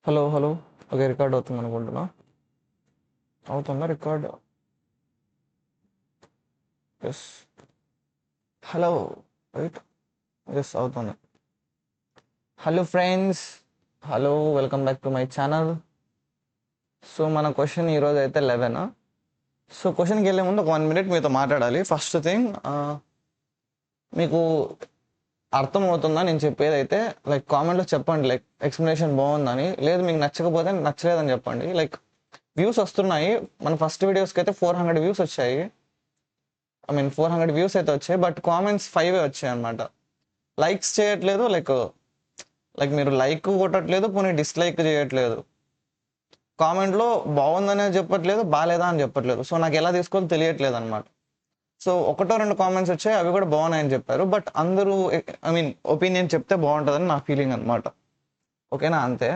Hello hello. Okay, record అవుతుంది అనుకుంటున్నా. అవుతుందా record? Yes. Hello. Right. Yes, అవుతుంది. Hello friends. Hello, welcome back to my channel. So మన question ఈరోజు అయితే 11. సో క్వశ్చన్కి వెళ్ళే ముందు ఒక 1 minute మీతో మాట్లాడాలి. ఫస్ట్ థింగ్, మీకు అర్థమవుతుందా నేను చెప్పేది? అయితే లైక్ కామెంట్లో చెప్పండి, లైక్ ఎక్స్ప్లెనేషన్ బాగుందని. లేదు మీకు నచ్చకపోతే నచ్చలేదని చెప్పండి. లైక్ వ్యూస్ వస్తున్నాయి, మన ఫస్ట్ వీడియోస్కి అయితే 400 వ్యూస్ వచ్చాయి. 400 వ్యూస్ అయితే వచ్చాయి, బట్ కామెంట్స్ 5 వచ్చాయి అనమాట. లైక్స్ చేయట్లేదు, లైక్ మీరు లైక్ కొట్టట్లేదు, పోనీ డిస్లైక్ చేయట్లేదు. కామెంట్లో బాగుందనే చెప్పట్లేదు, బాగాలేదా అని చెప్పట్లేదు. సో నాకు ఎలా తీసుకోవాలో తెలియట్లేదు అనమాట. సో ఒకటో రెండు కామెంట్స్ వచ్చాయి, అవి కూడా బాగున్నాయని చెప్పారు. బట్ అందరూ ఒపీనియన్ చెప్తే బాగుంటుందని నా ఫీలింగ్ అనమాట. ఓకేనా? అంతే.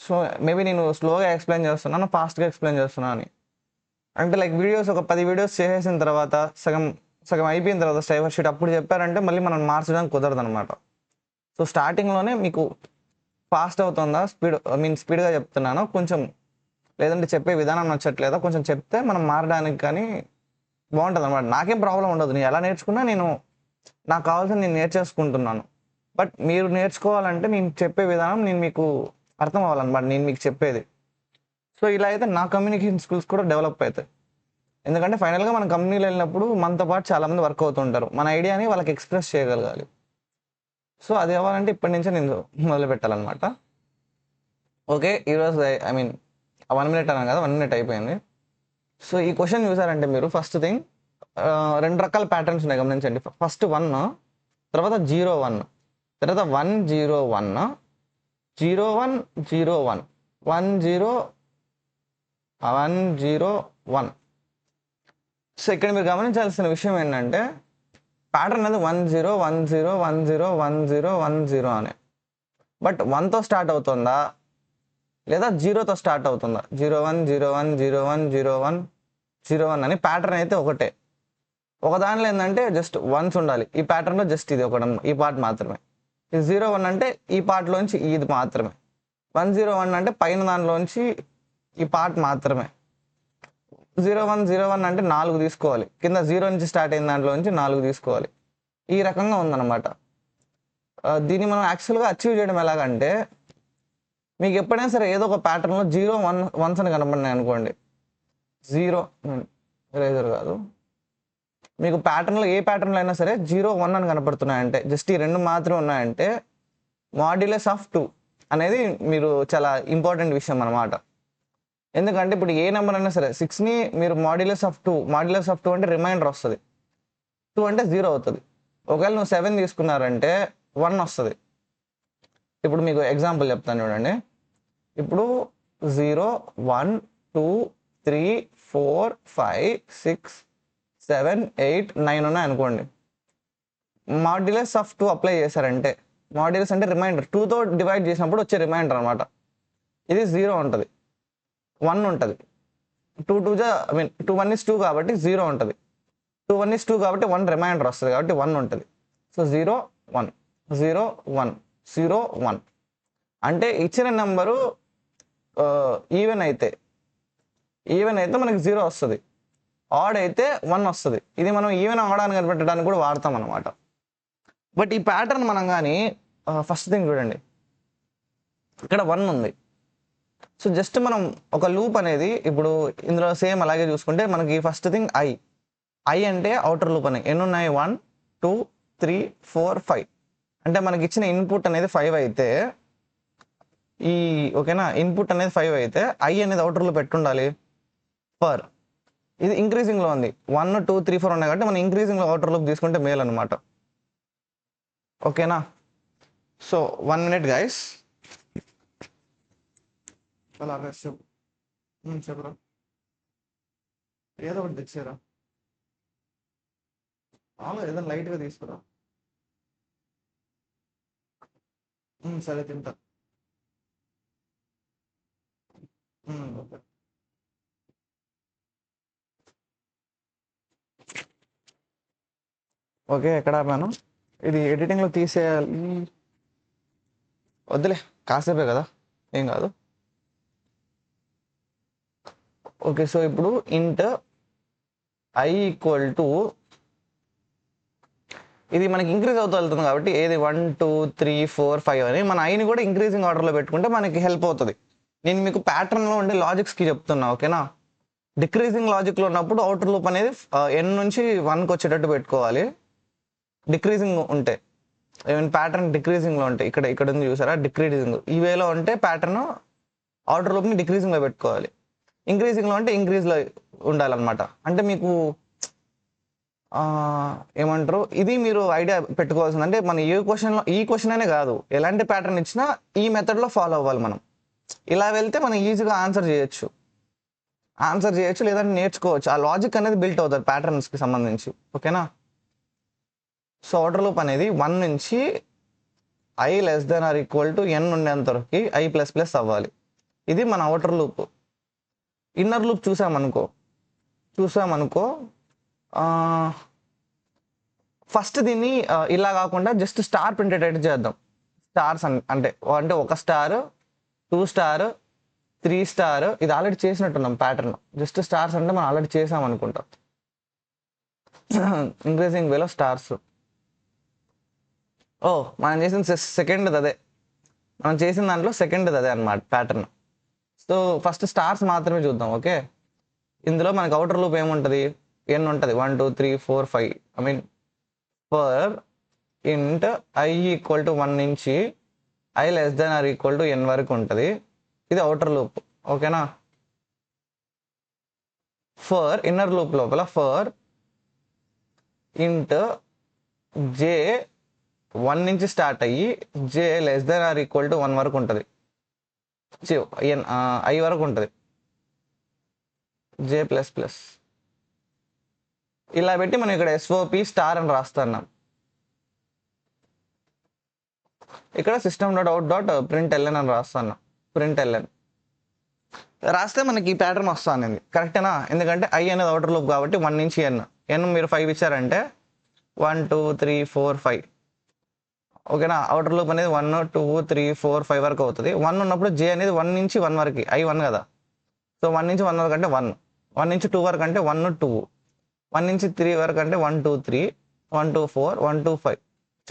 సో మేబీ నేను స్లోగా ఎక్స్ప్లెయిన్ చేస్తున్నాను, ఫాస్ట్గా ఎక్స్ప్లెయిన్ చేస్తున్నాను అని. అంటే లైక్ వీడియోస్ ఒక 10 వీడియోస్ చేసేసిన తర్వాత సగం అయిపోయిన తర్వాత స్టైవర్ షీట్ అప్పుడు చెప్పారంటే మళ్ళీ మనం మార్చడానికి కుదరదు అనమాట. సో స్టార్టింగ్లోనే మీకు ఫాస్ట్ అవుతుందా, స్పీడ్గా చెప్తున్నాను కొంచెం, లేదంటే చెప్పే విధానం నచ్చట్లేదా కొంచెం చెప్తే మనం మారడానికి కానీ బాగుంటుంది అనమాట. నాకేం ప్రాబ్లం ఉండదు, నేను ఎలా నేర్చుకున్నా నాకు కావాల్సిన నేను నేర్చేసుకుంటున్నాను. బట్ మీరు నేర్చుకోవాలంటే నేను చెప్పే విధానం మీకు అర్థం అవ్వాలన్నమాట, నేను మీకు చెప్పేది. సో ఇలా అయితే నా కమ్యూనికేషన్ స్కిల్స్ కూడా డెవలప్ అవుతాయి. ఎందుకంటే ఫైనల్గా మన కంపెనీలో వెళ్ళినప్పుడు మనతో పాటు చాలామంది వర్క్ అవుతుంటారు, మన ఐడియాని వాళ్ళకి ఎక్స్ప్రెస్ చేయగలగాలి. సో అది అవ్వాలంటే ఇప్పటి నుంచే నేను మొదలు పెట్టాలన్నమాట. ఓకే, ఈరోజు 1 minute అన్నాను కదా, 1 minute అయిపోయింది. సో ఈ క్వశ్చన్ చూసారంటే మీరు ఫస్ట్ థింగ్, 2 రకాల ప్యాటర్న్స్ ఉన్నాయి గమనించండి. ఫస్ట్ 1, తర్వాత 0-1, తర్వాత 1-0-1, 0-1-0-1, 1-0-1-0-1. సో ఇక్కడ మీరు గమనించాల్సిన విషయం ఏంటంటే ప్యాటర్న్ అనేది 1-0-1-0-1-0-1-0-1-0 అని. బట్ 1తో స్టార్ట్ అవుతుందా లేదా 0తో స్టార్ట్ అవుతుందా? 0-1-0-1-0-1-0-1-0-1 అని ప్యాటర్న్ అయితే ఒకటే. ఒక దానిలో ఏంటంటే జస్ట్ వన్స్ ఉండాలి. ఈ ప్యాటర్న్లో జస్ట్ ఇది ఒకటి, ఈ పార్ట్ మాత్రమే. ఇది 0-1 అంటే ఈ పార్ట్లోంచి ఇది మాత్రమే. 1-0-1 అంటే పైన దానిలోంచి ఈ పార్ట్ మాత్రమే. 0-1-0-1 అంటే 4 తీసుకోవాలి, కింద 0 నుంచి స్టార్ట్ అయిన దాంట్లోంచి 4 తీసుకోవాలి. ఈ రకంగా ఉందన్నమాట. దీన్ని మనం యాక్చువల్గా అచీవ్ చేయడం ఎలాగంటే, మీకు ఎప్పుడైనా సరే ఏదో ఒక ప్యాటర్న్లో 0-1 అని కనపడినాయి అనుకోండి, 0 రేజర్ కాదు, మీకు ప్యాటర్న్లో ఏ ప్యాటర్న్లో అయినా సరే 0-1 అని కనపడుతున్నాయంటే, జస్ట్ ఈ రెండు మాత్రమే ఉన్నాయంటే మాడ్యులస్ ఆఫ్ 2 అనేది మీరు చాలా ఇంపార్టెంట్ విషయం అన్నమాట. ఎందుకంటే ఇప్పుడు ఏ నెంబర్ అయినా సరే 6ని మీరు మాడ్యులస్ ఆఫ్ 2 అంటే రిమైండర్ వస్తుంది, 2 అంటే 0 అవుతుంది. ఒకవేళ నువ్వు 7 తీసుకున్నారంటే 1 వస్తుంది. ఇప్పుడు మీకు ఎగ్జాంపుల్ చెప్తాను చూడండి. ఇప్పుడు 0 1 2 3 4 5 6 7 8 9 ఉన్నాయి అనుకోండి. మాడ్యులస్ ఆఫ్ 2 అప్లై చేశారంటే, మాడ్యులస్ అంటే రిమైండర్, 2తో డివైడ్ చేసినప్పుడు వచ్చే రిమైండర్ అనమాట. ఇది 0 ఉంటుంది, 1 ఉంటుంది. 2 1 is 2 కాబట్టి 0 ఉంటుంది. 2 1 is 2 కాబట్టి 1 రిమైండర్ వస్తుంది కాబట్టి 1 ఉంటుంది. సో 0 1 0 1 0 1 అంటే ఇచ్చిన నెంబరు ఈవెన్ అయితే మనకి 0 వస్తుంది, ఆడ్ అయితే 1 వస్తుంది. ఇది మనం ఈవెన్ అవడానికి కనిపెట్టడానికి కూడా వాడతాం అనమాట. బట్ ఈ ప్యాటర్న్ మనం కానీ ఫస్ట్ థింగ్ చూడండి, ఇక్కడ 1 ఉంది. సో జస్ట్ మనం ఒక లూప్ అనేది ఇప్పుడు ఇందులో సేమ్ అలాగే చూసుకుంటే మనకి ఫస్ట్ థింగ్ ఐ అంటే అవుటర్ లూప్ అని ఎన్ని ఉన్నాయి, 1 2 3 4 5. అంటే మనకి ఇచ్చిన ఇన్పుట్ అనేది 5 అయితే ఓకేనా, ఇన్పుట్ అనేది 5 అయితే ఐ అనేది అవుటర్లో పెట్టుండాలి పర్. ఇది ఇంక్రీజింగ్లో ఉంది, 1 2 3 4 ఉన్నాయి కాబట్టి మనం ఇంక్రీజింగ్లో అవుటర్ లూప్ తీసుకుంటే మేల్ అనమాట. ఓకేనా? So 1 minute guys. అలాగే చెప్పరా, ఏదో ఒకటి తెచ్చారా, ఏదైనా లైట్గా తీసుకురా. సరే తింటా. ఓకే. ఓకే, ఎక్కడ ఆపాను? ఇది ఎడిటింగ్లో తీసేయాలి, వద్దులే కాసేపే కదా, ఏం కాదు. ఓకే, సో ఇప్పుడు ఇంట్ ఐ ఈక్వల్ టు, ఇది మనకి ఇంక్రీజ్ అవుతూ వెళ్తుంది కాబట్టి ఏది 1 2 3 4 5 అని మన ఐని కూడా ఇంక్రీజింగ్ ఆర్డర్లో పెట్టుకుంటే మనకి హెల్ప్ అవుతుంది. నేను మీకు ప్యాటర్న్లో ఉండే లాజిక్స్కి చెప్తున్నా, ఓకేనా. డిక్రీజింగ్ లాజిక్లో ఉన్నప్పుడు అవుటర్ లూప్ అనేది n నుంచి 1కి వచ్చేటట్టు పెట్టుకోవాలి. డిక్రీజింగ్ ఉంటే, ఈవెన్ ప్యాటర్న్ డిక్రీజింగ్లో ఉంటే, ఇక్కడ ఉంది చూసారా, డిక్రీజింగ్ ఈ వేలో ఉంటే ప్యాటర్న్ అవుటర్ లూప్ని డిక్రీజింగ్లో పెట్టుకోవాలి. ఇంక్రీజింగ్లో అంటే ఇంక్రీజ్లో ఉండాలన్నమాట. అంటే మీకు ఏమంటారు, ఇది మీరు ఐడియా పెట్టుకోవాల్సింది. అంటే మన ఈ క్వశ్చన్ అనే కాదు, ఎలాంటి ప్యాటర్న్ ఇచ్చినా ఈ మెథడ్లో ఫాలో అవ్వాలి మనం. ఇలా వెళ్తే మనం ఈజీగా ఆన్సర్ చేయొచ్చు, లేదంటే నేర్చుకోవచ్చు. ఆ లాజిక్ అనేది బిల్ట్ అవుతుంది ప్యాటర్న్స్కి సంబంధించి, ఓకేనా. సో అవుటర్ లూప్ అనేది 1 నుంచి i <= n ఉండేంత వరకు i++ అవ్వాలి. ఇది మన అవుటర్ లూప్. ఇన్నర్ లూప్ చూసామనుకో ఫస్ట్ దీన్ని ఇలా కాకుండా జస్ట్ స్టార్ ప్రింటెడ్ చేద్దాం. స్టార్స్ అంటే ఒక స్టార్, 2 స్టార్, 3 స్టార్, ఇది ఆల్రెడీ చేసినట్టున్నాం ప్యాటర్న్. జస్ట్ స్టార్స్ అంటే మనం ఆల్రెడీ చేసాం అనుకుంటాం. ఇంక్రీజింగ్ వేలో స్టార్స్. మనం చేసిన సెకండ్ అదే, మనం చేసిన దాంట్లో సెకండ్ అదే అనమాట ప్యాటర్న్. సో ఫస్ట్ స్టార్స్ మాత్రమే చూద్దాం, ఓకే. ఇందులో మనకి అవుటర్ లూప్ ఏముంటుంది, n ఉంటుంది, 1 2 3 4 5. ఐ మీన్ ఫర్ ఇంట్ i = 1 నుంచి i <= n వరకు ఉంటుంది. ఇది అవుటర్ లూప్, ఓకేనా. ఫర్ ఇన్నర్ లూప్ లోపల ఫర్ ఇంట్ j 1 నుంచి స్టార్ట్ అయ్యి j <= 1 వరకు ఉంటుంది, i వరకు ఉంటుంది, j++. ఇలా పెట్టి మనం ఇక్కడ SOP స్టార్ అని రాస్తున్నాం. ఇక్కడ system.out.println అని రాస్తున్నాం. println రాస్తే మనకి ఈ ప్యాటర్న్ వస్తుంది, కరెక్టేనా. ఎందుకంటే i అనేది అవుటర్ లూప్ కాబట్టి 1 నుంచి n మీరు 5 ఇచ్చారంటే 1 2 3 4 5, ఓకేనా. అవుటర్ లూప్ అనేది 1 2 3 4 5 వరకు అవుతుంది. 1 ఉన్నప్పుడు j అనేది 1 నుంచి 1 వరకు, i 1 కదా. సో 1 నుంచి 1 వరకు అంటే 1, 1 నుంచి 2 వరకు అంటే 1 2, 1 నుంచి 3 వరకు అంటే 1 2 3, 1 2 4, 1 2 5,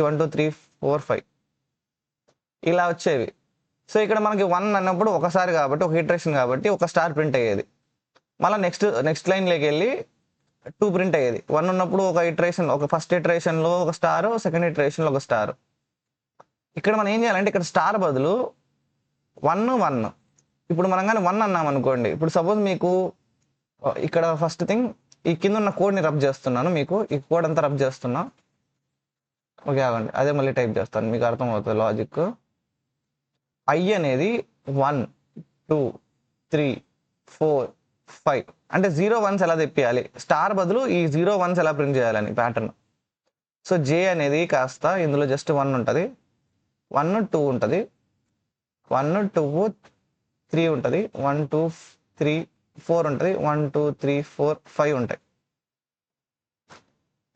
1 2 3 4 5 ఇలా వచ్చేవి. సో ఇక్కడ మనకి 1 అన్నప్పుడు ఒకసారి కాబట్టి, ఒక ఇటరేషన్ కాబట్టి ఒక స్టార్ ప్రింట్ అయ్యేది. మళ్ళీ నెక్స్ట్ లైన్లోకి వెళ్ళి 2 ప్రింట్ అయ్యేది. 1 ఉన్నప్పుడు ఒక ఇటరేషన్, ఒక ఫస్ట్ ఇటరేషన్లో ఒక స్టార్, సెకండ్ ఇటరేషన్లో ఒక స్టార్. ఇక్కడ మనం ఏం చేయాలంటే ఇక్కడ స్టార్ బదులు 1 1, ఇప్పుడు మనం కానీ 1 అన్నాం అనుకోండి. ఇప్పుడు సపోజ్ మీకు ఇక్కడ ఫస్ట్ థింగ్ ఈ కింద ఉన్న కోడ్ని రబ్ చేస్తున్నాను, మీకు ఈ కోడ్ అంతా రబ్ చేస్తున్నా, ఓకే. ఆగండి, అదే మళ్ళీ టైప్ చేస్తాను, మీకు అర్థమవుతుంది లాజిక్. i అనేది 1 2 3 4 5 అంటే 0 1s ఎలా తెప్పియాలి, స్టార్ బదులు ఈ 0 1s ఎలా ప్రింట్ చేయాలని ప్యాటర్న్. సో j అనేది కాస్త ఇందులో జస్ట్ 1 ఉంటుంది, 1 2 ఉంటుంది, 1 2 3 ఉంటుంది, 1 2 3 4 ఉంటుంది, 1 2 3 4 5 ఉంటాయి.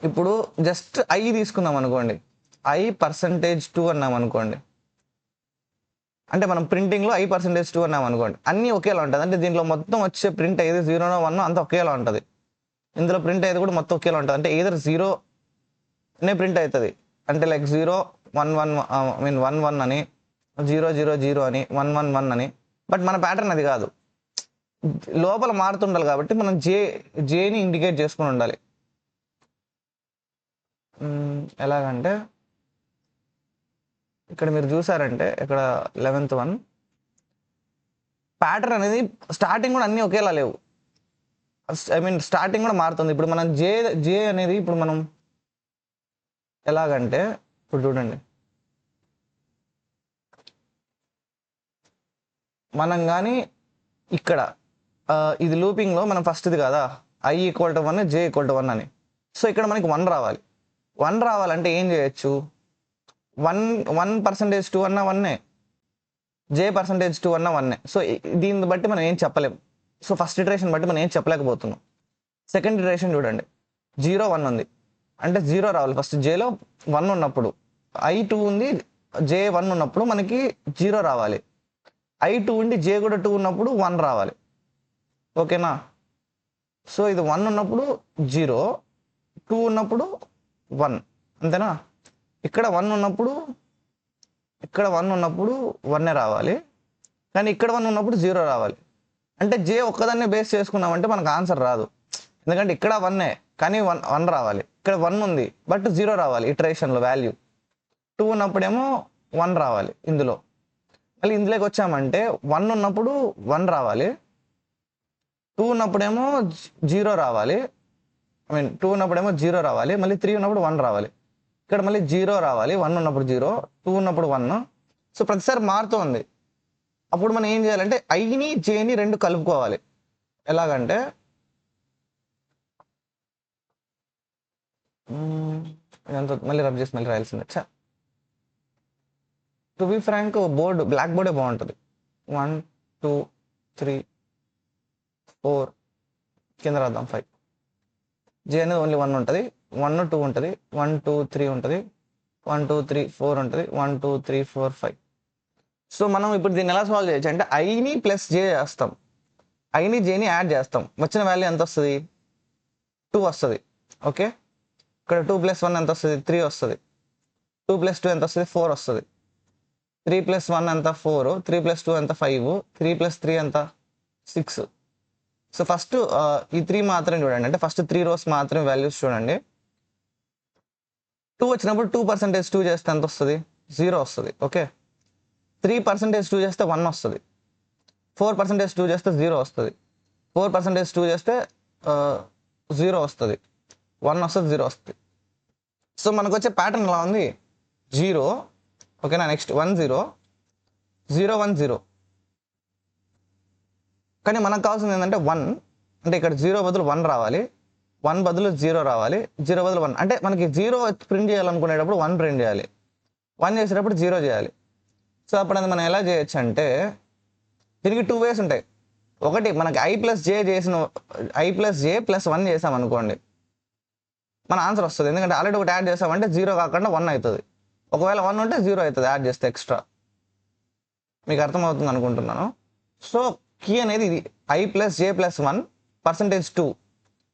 ఇప్పుడు జస్ట్ i తీసుకుందాం అనుకోండి, i% 2 అన్నాం అనుకోండి, అంటే మనం ప్రింటింగ్లో i% 2 అన్నాం అనుకోండి, అన్నీ ఒకేలా ఉంటుంది. అంటే దీంట్లో మొత్తం వచ్చే ప్రింట్ అయ్యేది 0 1 అంతా ఒకేలా ఉంటుంది. ఇందులో ప్రింట్ అయ్యేది కూడా మొత్తం ఒకేలా ఉంటుంది. అంటే ఏదో 0నే ప్రింట్ అవుతుంది, అంటే లైక్ 0 1 1 ఐ మీన్ 1 1 అని, 0 0 0 అని, 1 1 1 అని. బట్ మన ప్యాటర్న్ అది కాదు, లోపల మారుతుండాలి కాబట్టి మనం జేని ఇండికేట్ చేసుకుని ఉండాలి. ఎలాగంటే ఇక్కడ మీరు చూసారంటే ఇక్కడ 11th 1 ప్యాటర్న్ అనేది స్టార్టింగ్ కూడా అన్నీ ఒకేలా లేవు, ఐ మీన్ స్టార్టింగ్ కూడా మారుతుంది. ఇప్పుడు మనం జే అనేది ఇప్పుడు మనం ఎలాగంటే ఇప్పుడు చూడండి, మనం కానీ ఇక్కడ ఇది లూపింగ్లో మనం ఫస్ట్ది కదా, i = 1 j = 1 అని. సో ఇక్కడ మనకి 1 రావాలి. 1 రావాలంటే ఏం చేయొచ్చు, 1% 2 అన్న 1, j% 2 అన్న 1. సో దీన్ని బట్టి మనం ఏం చెప్పలేం. సో ఫస్ట్ ఇటరేషన్ బట్టి మనం ఏం చెప్పలేకపోతున్నాం. సెకండ్ ఇటరేషన్ చూడండి, 0 1 ఉంది అంటే 0 రావాలి. ఫస్ట్ jలో 1 ఉన్నప్పుడు, i 2 ఉంది, j 1 ఉన్నప్పుడు మనకి 0 రావాలి. I2 ఉండి J కూడా 2 ఉన్నప్పుడు 1 రావాలి. ఓకేనా? సో ఇది 1 ఉన్నప్పుడు 0, 2 ఉన్నప్పుడు 1, అంతేనా? ఇక్కడ 1 ఉన్నప్పుడు 1 రావాలి, కానీ ఇక్కడ 1 ఉన్నప్పుడు 0 రావాలి. అంటే J ఒక్కదాన్నే బేస్ చేసుకున్నామంటే మనకు ఆన్సర్ రాదు, ఎందుకంటే ఇక్కడ 1 కానీ 1 రావాలి, ఇక్కడ 1 ఉంది బట్ 0 రావాలి. ఇటరేషన్లో వాల్యూ 2 ఉన్నప్పుడేమో 1 రావాలి. ఇందులో మళ్ళీ ఇందులోకి వచ్చామంటే 1 ఉన్నప్పుడు 1 రావాలి, 2 ఉన్నప్పుడేమో 0 రావాలి, 2 ఉన్నప్పుడేమో 0 రావాలి, మళ్ళీ 3 ఉన్నప్పుడు 1 రావాలి. ఇక్కడ మళ్ళీ 0 రావాలి, 1 ఉన్నప్పుడు 0, 2 ఉన్నప్పుడు 1. సో ప్రతిసారి మారుతోంది. అప్పుడు మనం ఏం చేయాలంటే ఐని జేని రెండు కలుపుకోవాలి. ఎలాగంటే ఇదంతా మళ్ళీ రబ్ చేసి మళ్ళీ రాయాల్సిందే. To be frank board black బోర్డే బాగుంటుంది. 1 2 3 4 కింద రాద్దాం 5. జే అనేది ఓన్లీ 1 ఉంటుంది, 1 2 ఉంటుంది, 1 2 3 ఉంటుంది, 1 2 3 4 ఉంటుంది, 1 2 3 4 5. సో మనం ఇప్పుడు దీన్ని ఎలా సాల్వ్ చేయొచ్చు అంటే ఐని ప్లస్ జే చేస్తాం, ఐని జేని యాడ్ చేస్తాం. వచ్చిన వాల్యూ ఎంత వస్తుంది? 2 వస్తుంది. ఓకే, ఇక్కడ 2 + 1 ఎంత వస్తుంది? 3 వస్తుంది. 2 + 2 ఎంత వస్తుంది? 4 వస్తుంది. 3 + 1 ఎంత? 4. 3 + 2 ఎంత? 5. 3 + 3 ఎంత? 6. సో ఫస్ట్ ఈ 3 మాత్రం చూడండి, అంటే ఫస్ట్ 3 రోస్ మాత్రం వాల్యూస్ చూడండి. 2 వచ్చినప్పుడు 2% 2 చేస్తే ఎంత వస్తుంది? 0 వస్తుంది. ఓకే, 3% 2 చేస్తే 1 వస్తుంది. 4% 2 చేస్తే 0 వస్తుంది. 4% 2 చేస్తే 0 వస్తుంది. 1 వస్తుంది, 0 వస్తుంది. సో మనకు వచ్చే ప్యాటర్న్ ఎలా ఉంది? 0, ఓకేనా? నెక్స్ట్ 1 0 0 1 0. కానీ మనకు కావాల్సింది ఏంటంటే 1, అంటే ఇక్కడ 0 బదులు 1 రావాలి, 1 బదులు 0 రావాలి, 0 బదులు 1. అంటే మనకి 0 ప్రింట్ చేయాలనుకునేటప్పుడు 1 ప్రింట్ చేయాలి, 1 చేసేటప్పుడు 0 చేయాలి. సో అప్పుడు అది మనం ఎలా చేయొచ్చు అంటే దీనికి 2 వేస్ ఉంటాయి. ఒకటి మనకి I + J + 1 చేసాం అనుకోండి, మన ఆన్సర్ వస్తుంది. ఎందుకంటే ఆల్రెడీ ఒకటి యాడ్ చేసామంటే 0 కాకుండా 1 అవుతుంది. ఒకవేళ 1 ఉంటే 0 అవుతుంది యాడ్ చేస్తే ఎక్స్ట్రా. మీకు అర్థమవుతుంది అనుకుంటున్నాను. సో కీ అనేది ఇది I + J + 1 % 2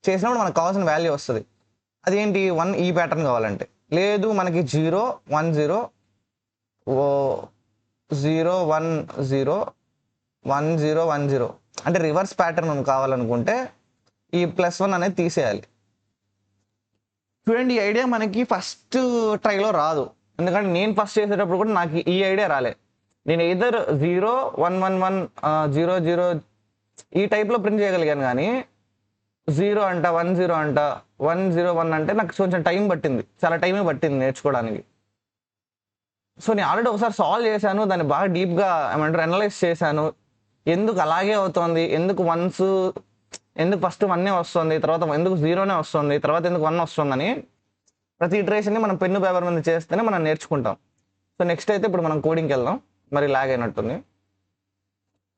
చేసినప్పుడు మనకు కావాల్సిన వాల్యూ వస్తుంది. అదేంటి? 1 ఈ ప్యాటర్న్ కావాలంటే. లేదు మనకి 0 1 0 0 1 0 1 0 1 0 అంటే రివర్స్ ప్యాటర్న్ కావాలనుకుంటే ఈ +1 అనేది తీసేయాలి. చూడండి, ఈ ఐడియా మనకి ఫస్ట్ ట్రైలో రాదు, ఎందుకంటే నేను ఫస్ట్ చేసేటప్పుడు కూడా నాకు ఈ ఐడియా రాలే. నేను ఎయిదర్ 0 1 1 1 0 0 ఈ టైప్లో ప్రింట్ చేయగలిగాను, కానీ 0 అంట 1 0 అంట 1 0 1 అంటే నాకు కొంచెం టైం పట్టింది, చాలా టైమే పట్టింది నేర్చుకోవడానికి. సో నేను ఆల్రెడీ ఒకసారి సాల్వ్ చేశాను, దాన్ని బాగా డీప్గా ఏమంటారు అనలైజ్ చేశాను. ఎందుకు అలాగే అవుతుంది, ఎందుకు ఫస్ట్ 1 వస్తుంది, తర్వాత ఎందుకు 0 వస్తుంది, తర్వాత ఎందుకు 1 వస్తుందని ప్రతి ఇటరేషన్ని మనం పెన్ను పేపర్ మీద చేస్తేనే మనం నేర్చుకుంటాం. సో నెక్స్ట్ అయితే ఇప్పుడు మనం కోడింగ్కి వెళ్దాం. మరి లాగ్ అయినట్టుంది.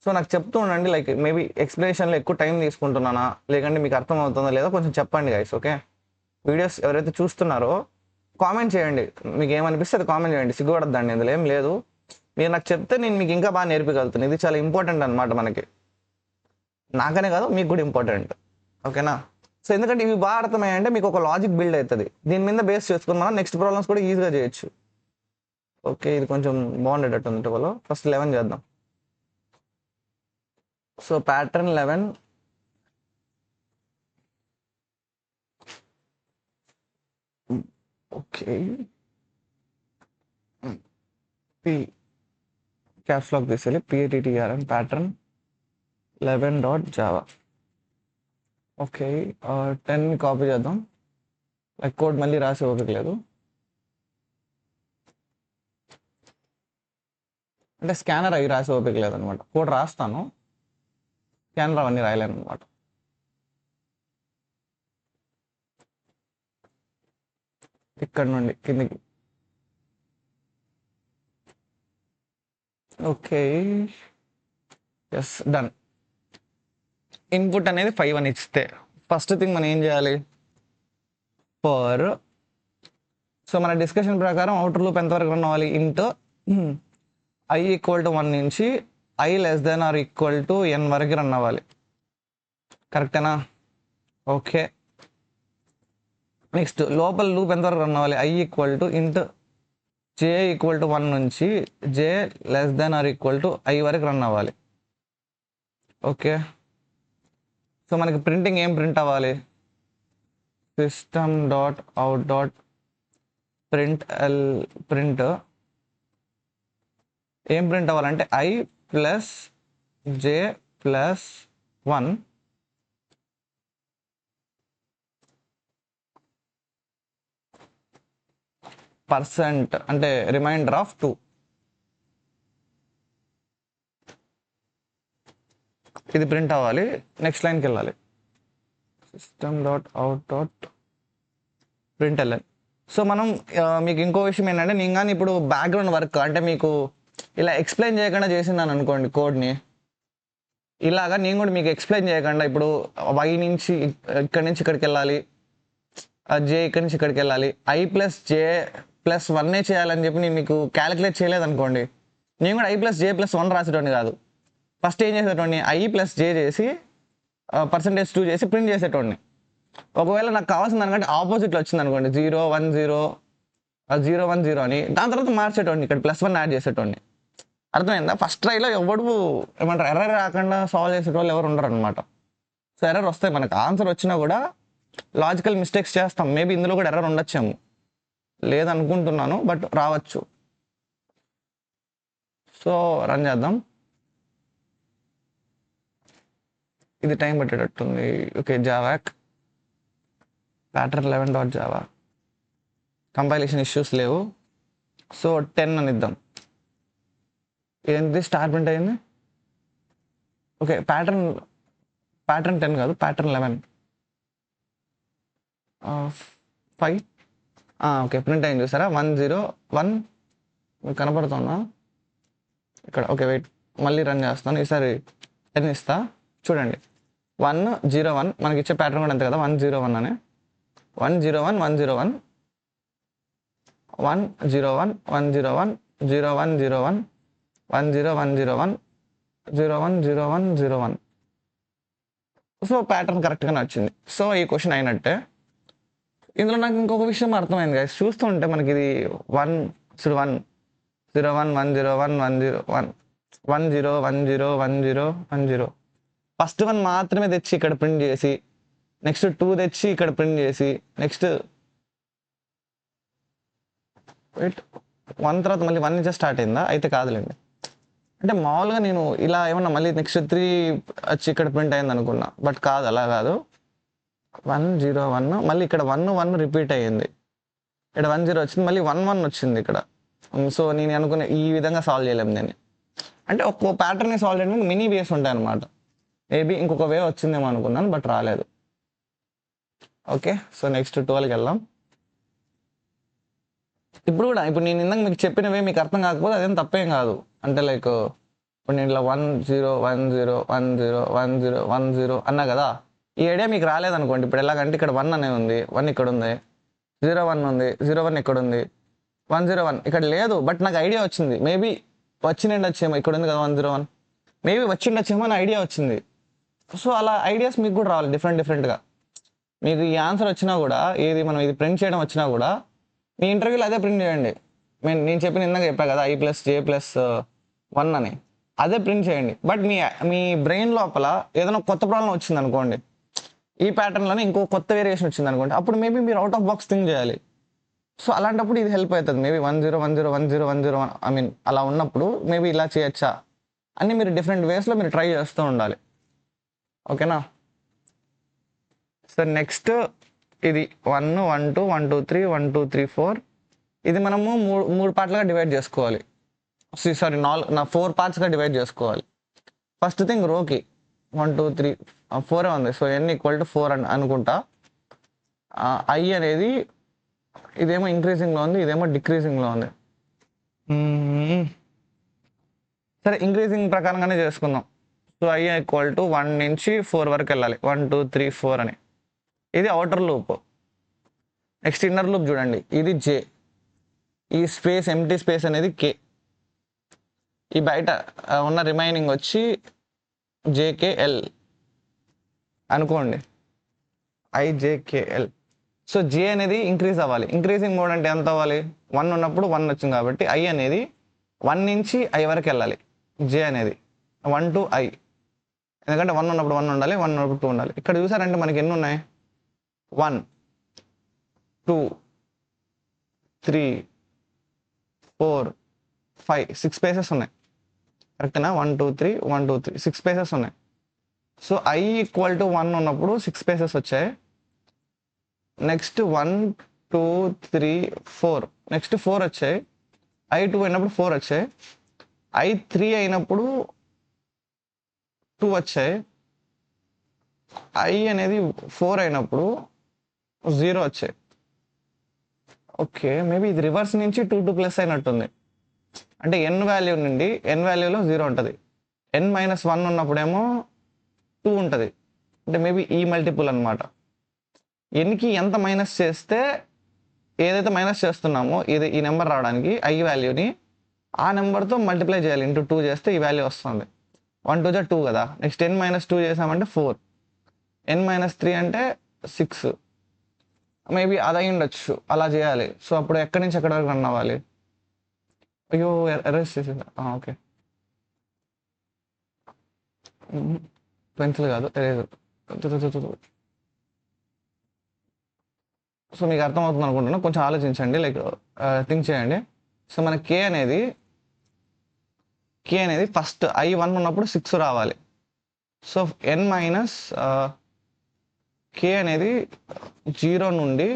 సో నాకు చెప్తూ ఉండండి, లైక్ మేబీ ఎక్స్ప్లెనేషన్లో ఎక్కువ టైం తీసుకుంటున్నానా, లేకంటే మీకు అర్థం అవుతుందా లేదా కొంచెం చెప్పండి గైస్. ఓకే, వీడియోస్ ఎవరైతే చూస్తున్నారో కామెంట్ చేయండి, మీకు ఏమనిపిస్తే అది కామెంట్ చేయండి, సిగ్గుపడద్దండి, ఇందులో ఏం లేదు. మీరు నాకు చెప్తే నేను మీకు ఇంకా బాగా నేర్పగలుగుతాను. ఇది చాలా ఇంపార్టెంట్ అనమాట మనకి, నాకనే కాదు మీకు కూడా ఇంపార్టెంట్. ఓకేనా? సో ఎందుకంటే ఇవి బాగా అర్థమయ్యాయంటే మీకు ఒక లాజిక్ బిల్డ్ అవుతుంది, దీని మీద బేస్ చేసుకుని మనం నెక్స్ట్ ప్రాబ్లమ్స్ కూడా ఈజీగా చేయొచ్చు. ఓకే, ఇది కొంచెం బాగుండేటట్టు ఉంది. ఫస్ట్ 11 చేద్దాం. So pattern 11, okay, P caps lock తీసేయాలి, PATTRN pattern 11.java. Okay, 10 copy చేద్దాం, లైక్ కోడ్ మళ్ళీ రాసి ఓపిక లేదు. అంటే స్కానర్ అవి రాసి ఓపిక లేదనమాట, కోడ్ రాస్తాను, స్కానర్ అవన్నీ రాయలేను అనమాట. ఇక్కడ నుండి కిందికి. Okay, yes, done. ఇన్పుట్ అనేది 5 అని ఇస్తే ఫస్ట్ థింగ్ మనం ఏం చేయాలి? సో మన డిస్కషన్ ప్రకారం అవుటర్ లూప్ ఎంతవరకు రన్ అవ్వాలి? ఇంటూ I = 1 నుంచి I less than or equal to N వరకు రన్ అవ్వాలి. కరెక్టేనా? ఓకే. నెక్స్ట్ లోపల లూప్ ఎంతవరకు రన్ అవ్వాలి? I equal to int J equal to 1 నుంచి J less than or equal to I వరకు రన్ అవ్వాలి. ఓకే. సో మనకి ప్రింటింగ్ ఏం ప్రింట్ అవ్వాలి? System dot out dot print ఏం ప్రింట్ అవ్వాలంటే I plus J plus 1 percent అంటే రిమైండర్ ఆఫ్ 2. ఇది ప్రింట్ అవ్వాలి. నెక్స్ట్ లైన్కి వెళ్ళాలి. System dot out dot print ln. So మనం మీకు ఇంకో విషయం ఏంటంటే, నేను కానీ ఇప్పుడు బ్యాక్గ్రౌండ్ వర్క్ అంటే మీకు ఇలా ఎక్స్ప్లెయిన్ చేయకుండా చేసిందాను అనుకోండి కోడ్ని, ఇలాగా నేను కూడా మీకు ఎక్స్ప్లెయిన్ చేయకుండా ఇప్పుడు వై నుంచి ఇక్కడి నుంచి ఇక్కడికి వెళ్ళాలి, జే ఇక్కడి నుంచి ఇక్కడికి వెళ్ళాలి, ఐ ప్లస్ జే ప్లస్ 1 చేయాలని చెప్పి నేను మీకు క్యాలిక్యులేట్ చేయలేదు అనుకోండి, నేను కూడా ఐ ప్లస్ జే ప్లస్ 1 రాసేటోని కాదు. ఫస్ట్ ఏం చేసేటోడిని, ఐ ప్లస్ జే చేసి %2 చేసి ప్రింట్ చేసేటోడిని. ఒకవేళ నాకు కావాల్సిన దానికంటే ఆపోజిట్లో వచ్చింది అనుకోండి, 0 1 0 0 1 0 అని, దాని తర్వాత మార్చేటోడిని, ఇక్కడ +1 యాడ్ చేసేటోడిని. అర్థమైందా? ఫస్ట్ ట్రైలో ఎవడు ఏమంటారు ఎర్రర్ రాకుండా సాల్వ్ చేసేటోళ్ళు ఎవరు ఉండరు అనమాట. సో ఎర్రర్ వస్తాయి, మనకు ఆన్సర్ వచ్చినా కూడా లాజికల్ మిస్టేక్స్ చేస్తాం. మేబీ ఇందులో కూడా ఎర్రర్ ఉండొచ్చేమో, లేదనుకుంటున్నాను, బట్ రావచ్చు. సో రన్ చేద్దాం. ఇది టైం పట్టేటట్టుంది. Okay, javac pattern 11.java compilation issues లేవు. సో 10 అని ఇద్దాం. ఏంటి స్టార్ ప్రింట్ అయింది? ఓకే, ప్యాటర్న్ 10 కాదు, ప్యాటర్న్ 11 5. ఓకే, ప్రింట్ అయింది చూసారా? 101 మీకు కనపడుతున్నా ఇక్కడ. ఓకే వెయిట్, మళ్ళీ రన్ చేస్తాను. ఈసారి 10 ఇస్తా, చూడండి. 101 మనకి ఇచ్చే ప్యాటర్న్ కూడా అంతే కదా, 101 అని. 101 101 101 101 0101 10101 010101. సో ప్యాటర్న్ కరెక్ట్గానే వచ్చింది. సో ఈ క్వశ్చన్ అయినట్టే. ఇందులో నాకు ఇంకొక విషయం అర్థమైంది గైస్, చూస్తుంటే మనకి ఇది 1 01 01 101 101 10 10 10 10 ఫస్ట్ 1 మాత్రమే తెచ్చి ఇక్కడ ప్రింట్ చేసి, నెక్స్ట్ 2 తెచ్చి ఇక్కడ ప్రింట్ చేసి, నెక్స్ట్ 1 తర్వాత మళ్ళీ 1 నుంచి స్టార్ట్ అయిందా? అయితే కాదులేండి. అంటే మామూలుగా నేను ఇలా ఏమన్నా మళ్ళీ నెక్స్ట్ 3 వచ్చి ఇక్కడ ప్రింట్ అయింది అనుకున్నా, బట్ కాదు, అలా కాదు. 101 మళ్ళీ ఇక్కడ 1 రిపీట్ అయ్యింది, ఇక్కడ 10 వచ్చింది, మళ్ళీ 1 వచ్చింది ఇక్కడ. సో నేను అనుకునే ఈ విధంగా సాల్వ్ చేయలేము దీన్ని. అంటే ఒక్కో ప్యాటర్న్ని సాల్వ్ చేయడానికి మినీ వేస్ ఉంటాయి అనమాట. మేబీ ఇంకొక వే వచ్చిందేమో అనుకున్నాను, బట్ రాలేదు. ఓకే, సో నెక్స్ట్ 12కి వెళ్దాం. ఇప్పుడు నేను ఇందాక మీకు చెప్పినవే మీకు అర్థం కాకపోతే అదేం తప్పేం కాదు. అంటే లైక్ ఇప్పుడు నేను ఇలా 10 10 10 10 10 10 అన్నా కదా, ఈ ఐడియా మీకు రాలేదనుకోండి. ఇప్పుడు ఎలాగంటే ఇక్కడ 1 అనే ఉంది, 1 ఇక్కడ ఉంది, 01 ఉంది, 01 ఇక్కడ ఉంది, 101 ఇక్కడ లేదు, బట్ నాకు ఐడియా వచ్చింది. మేబీ వచ్చిండొచ్చేమో, ఇక్కడ ఉంది కదా 101, మేబీ వచ్చిండొచ్చేమో అని ఐడియా వచ్చింది. సో అలా ఐడియాస్ మీకు కూడా రావాలి డిఫరెంట్గా. మీకు ఈ ఆన్సర్ వచ్చినా కూడా, ఏది మనం ఇది ప్రింట్ చేయడం వచ్చినా కూడా, మీ ఇంటర్వ్యూలో అదే ప్రింట్ చేయండి. నేను చెప్పిన ఇందాక చెప్పా కదా, ఐ ప్లస్ జే ప్లస్ 1 అని, అదే ప్రింట్ చేయండి. బట్ మీ బ్రెయిన్ లోపల ఏదైనా కొత్త ప్రాబ్లం వచ్చింది అనుకోండి, ఈ ప్యాటర్న్లోనే ఇంకో కొత్త వేరియేషన్ వచ్చింది అనుకోండి, అప్పుడు మేబీ మీరు అవుట్ ఆఫ్ బాక్స్ థింక్ చేయాలి. సో అలాంటప్పుడు ఇది హెల్ప్ అవుతుంది. మేబీ 10100101 ఐ మీన్ అలా ఉన్నప్పుడు మేబీ ఇలా చేయొచ్చా అని మీరు డిఫరెంట్ వేస్లో మీరు ట్రై చేస్తూ ఉండాలి. ఓకేనా? సో నెక్స్ట్ ఇది 1 1 2 1 2 3 1 2 3 4. ఇది మనము మూడు పార్ట్లుగా డివైడ్ చేసుకోవాలి. సారీ 4 పార్ట్స్గా డివైడ్ చేసుకోవాలి. ఫస్ట్ థింగ్ రోకి 1 2 3 4 ఉంది. సో n = 4 అని అనుకుంటా. ఐ అనేది ఇదేమో ఇంక్రీజింగ్లో ఉంది, ఇదేమో డిక్రీజింగ్లో ఉంది. సరే, ఇంక్రీజింగ్ ప్రకారంగానే చేసుకుందాం. సో ఐ = 1 నుంచి 4 వరకు వెళ్ళాలి, 1 2 3 4 అని. ఇది outer loop. Next inner loop చూడండి, ఇది జే, ఈ స్పేస్ ఎంటీ స్పేస్ అనేది కే. ఈ బయట ఉన్న రిమైనింగ్ వచ్చి జేకేఎల్ అనుకోండి, ఐజేకేఎల్. సో జే అనేది ఇంక్రీజ్ అవ్వాలి. ఇంక్రీజింగ్ మోడ్ అంటే ఎంత అవ్వాలి? 1 ఉన్నప్పుడు 1 వచ్చింది కాబట్టి ఐ అనేది 1 నుంచి ఐ వరకు వెళ్ళాలి. జే అనేది 1 to ఐ, ఎందుకంటే 1 ఉన్నప్పుడు 1 ఉండాలి, 1 ఉన్నప్పుడు 2 ఉండాలి. ఇక్కడ చూసారంటే మనకి ఎన్ని ఉన్నాయి? 1 2 3 4 5 6 స్పేసెస్ ఉన్నాయి. కరెక్టేనా? 1 2 3 1 2 3 6 స్పేసెస్ ఉన్నాయి. సో ఐ ఈక్వల్ టు 1 ఉన్నప్పుడు 6 స్పేసెస్ వచ్చాయి. నెక్స్ట్ 1 2 3 4, నెక్స్ట్ 4 వచ్చాయి. I2 అయినప్పుడు 4 వచ్చాయి. I3 అయినప్పుడు 2 వచ్చాయి. I అనేది 4 అయినప్పుడు 0 వచ్చాయి. ఓకే, మేబీ ఇది రివర్స్ నుంచి 2 2 ప్లస్ అయినట్టుంది. అంటే n వాల్యూ నుండి n వాల్యూలో 0 ఉంటుంది. n-1 ఉన్నప్పుడేమో 2 ఉంటుంది. అంటే మేబీ ఈ మల్టిపుల్ అనమాట. ఎన్కి ఎంత మైనస్ చేస్తే, ఏదైతే మైనస్ చేస్తున్నామో ఇది ఈ నెంబర్ రావడానికి ఐ వాల్యూని ఆ నెంబర్తో మల్టిప్లై చేయాలి. ఇంటూ 2 చేస్తే ఈ వాల్యూ వస్తుంది. 1 2 2 కదా. నెక్స్ట్ n-2 చేసామంటే 4, n-3 అంటే 6. మేబీ అది అయి ఉండొచ్చు, అలా చేయాలి. సో అప్పుడు ఎక్కడి నుంచి ఎక్కడి వరకు రన్ అవ్వాలి? అయ్యో, ఎరేస్ చేసింది. ఓకే, పెన్సిల్ కాదు, ఎరేజర్. సో మీకు అర్థమవుతుంది అనుకుంటున్నా. కొంచెం ఆలోచించండి, లైక్ థింక్ చేయండి. సో మన కే అనేది ఫస్ట్ I1 ఉన్నప్పుడు 6 రావాలి. సో n- కే అనేది 0 నుండి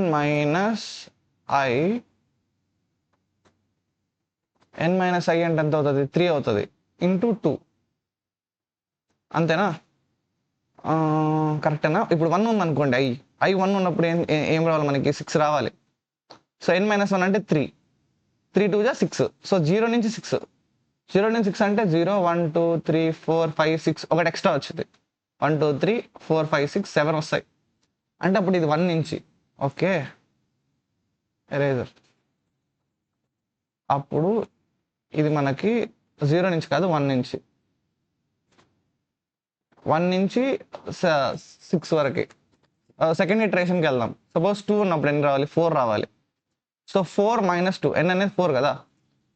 n-i అంటే ఎంత అవుతుంది? 3 అవుతుంది. ఇంటూ 2, అంతేనా? కరెక్టేనా? ఇప్పుడు 1 ఉంది అనుకోండి. ఐ 1 ఉన్నప్పుడు ఏం రావాలి మనకి? 6 రావాలి. సో n-1 అంటే 3, 3 2 జా 6. సో 0 నుంచి 6 అంటే 0 1 2 3 4 5 6 ఒకటి ఎక్స్ట్రా వచ్చింది. 1 2 3 4 5 6 7 వస్తాయి. అంటే అప్పుడు ఇది 1 నుంచి. Okay, eraser. అప్పుడు ఇది మనకి 0 నుంచి కాదు, 1 నుంచి 6 వరకు. సెకండ్ ఇటరేషన్కి వెళ్దాం. సపోజ్ 2 ఉన్నప్పుడు ఎన్ని రావాలి? 4 రావాలి. సో 4 - 2, n అనేది 4 కదా.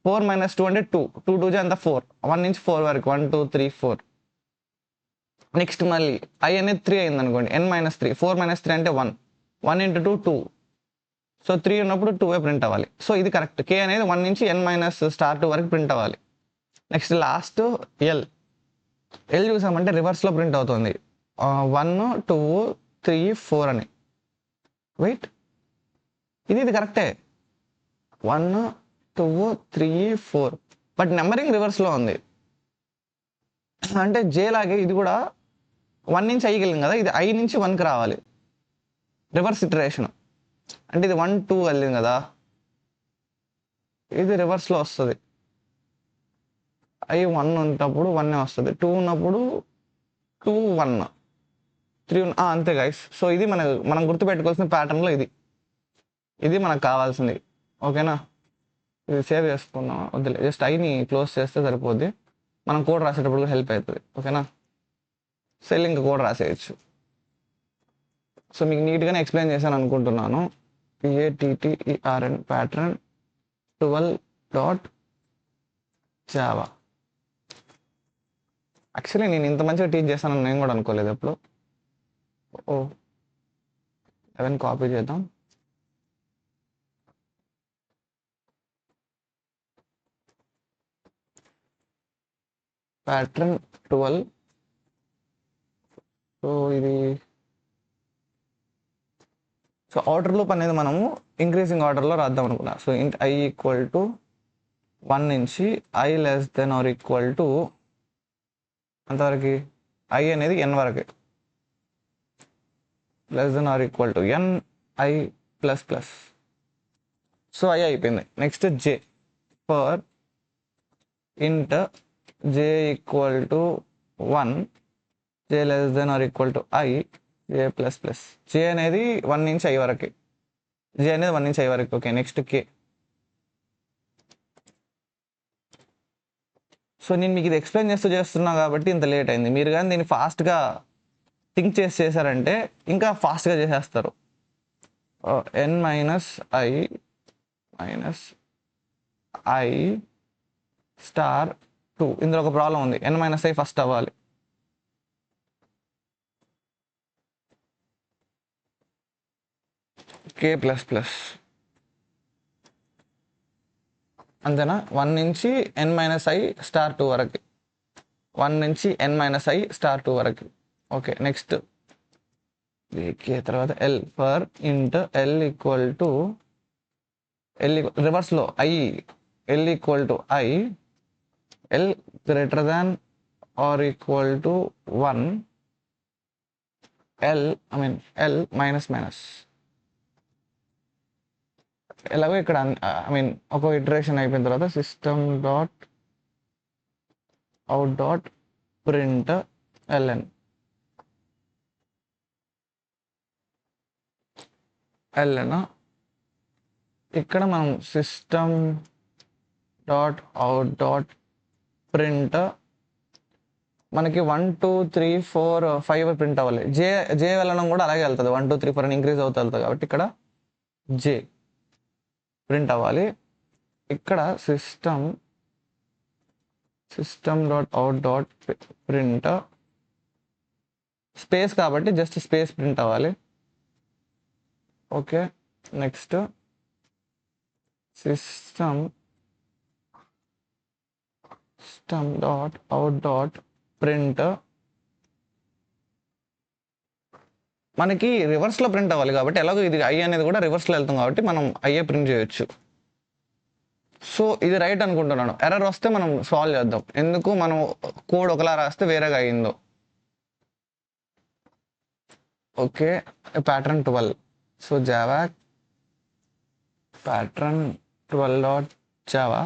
4 - 2 అంటే 2, 2 2 జా అంత 4, 1 నుంచి 4 వరకు 1 2 3 4. నెక్స్ట్ మళ్ళీ ఐ అనేది 3 అయింది అనుకోండి. n-3, 4 - 3 అంటే 1, 1 × 2 2. సో 3 ఉన్నప్పుడు 2 ప్రింట్ అవ్వాలి. సో ఇది కరెక్ట్. కే అనేది 1 నుంచి n-2 వరకు ప్రింట్ అవ్వాలి. నెక్స్ట్ లాస్ట్ ఎల్ చూసామంటే రివర్స్లో ప్రింట్ అవుతుంది. 1 2 3 4 అని. వెయిట్, ఇది కరెక్టే. 1 2 3 4, బట్ నెంబరింగ్ రివర్స్లో ఉంది. అంటే జే లాగే ఇది కూడా 1 నుంచి ఐకి వెళ్ళింది కదా, ఇది ఐ నుంచి 1కి రావాలి. రివర్స్ ఇటరేషన్ అంటే ఇది 1 2 వెళ్ళింది కదా, ఇది రివర్స్లో వస్తుంది. ఐ 1 ఉన్నప్పుడు 1 వస్తుంది, 2 ఉన్నప్పుడు 2 1 3 అంతే గైస్. సో ఇది మనం గుర్తుపెట్టుకోవాల్సిన ప్యాటర్న్లో ఇది మనకు కావాల్సింది. ఓకేనా? ఇది సేవ్ చేసుకున్నాం, వద్దులే, జస్ట్ ఐని క్లోజ్ చేస్తే సరిపోద్ది. మనం కోడ్ రాసేటప్పుడు హెల్ప్ అవుతుంది. ఓకేనా? సెల్ ఇంకా కోడ్ రాసేయచ్చు. సో మీకు నీట్గానే ఎక్స్ప్లెయిన్ చేశాను అనుకుంటున్నాను. PATTERN pattern 12.java. యాక్చువల్లీ నేను ఇంత మంచిగా టీచ్ చేస్తానని నేను కూడా అనుకోలేదు ఎప్పుడు. 11 కాపీ చేద్దాం. ప్యాటర్న్ 12. సో ఆర్డర్ లూప్ అనేది మనము ఇంక్రీజింగ్ ఆర్డర్లో రాద్దాం అనుకున్నా. సో ఇంట్ i = 1 నుంచి i <= అంతవరకు i అనేది n వరకు, <= n i++. సో i అయిపోయింది. నెక్స్ట్ j ఫర్ ఇంట్ j = 1, j <= i, j++. j అనేది 1 నుంచి i వరకు. జే అనేది 1 నుంచి i వరకు. ఓకే, నెక్స్ట్ కే. సో నేను మీకు ఇది ఎక్స్ప్లెయిన్ చేస్తున్నా కాబట్టి ఇంత లేట్ అయింది. మీరు కానీ దీన్ని ఫాస్ట్గా థింక్ చేశారంటే ఇంకా ఫాస్ట్గా చేసేస్తారు. ఎన్ మైనస్ ఐ స్టార్ 2. ఇందులో ఒక ప్రాబ్లం ఉంది, ఎన్ మైనస్ ఐ ఫస్ట్ అవ్వాలి. కే ప్లస్ ప్లస్ అంతేనా? 1 నుంచి ఎన్ మైనస్ ఐ స్టార్ 2 వరకు. 1 నుంచి ఎన్ మైనస్ ఐ స్టార్ 2 వరకు. ఓకే, నెక్స్ట్ కే తర్వాత L for int L equal to రివర్స్లో L equal to I, L greater than or equal to 1, L minus minus. ఎలాగో ఇక్కడ ఒక ఇటరేషన్ అయిపోయిన తర్వాత system dot out dot print L N. ఇక్కడ మనం system dot out dot print మనకి 1 2 3 4 5 print అవ్వాలి. జే వెళ్ళడం కూడా అలాగే వెళ్తుంది, 1 2 3 4 అని ఇంక్రీజ్ అవుతుంది కాబట్టి ఇక్కడ జే ప్రింట్ అవ్వాలి. ఇక్కడ system dot out dot print space కాబట్టి జస్ట్ స్పేస్ ప్రింట్ అవ్వాలి. Okay, next system dot out dot print మనకి రివర్స్లో ప్రింట్ అవ్వాలి కాబట్టి ఎలాగో ఇది ఐ అనేది కూడా రివర్స్లో వెళ్తాం కాబట్టి మనం ఐఏ ప్రింట్ చేయొచ్చు. సో ఇది రైట్ అనుకుంటున్నాను. ఎర్రర్ వస్తే మనం సాల్వ్ చేద్దాం, ఎందుకు మనం కోడ్ ఒకలా రాస్తే వేరేగా అయ్యిందో. Okay, pattern 12. So Java pattern 12 dot Java.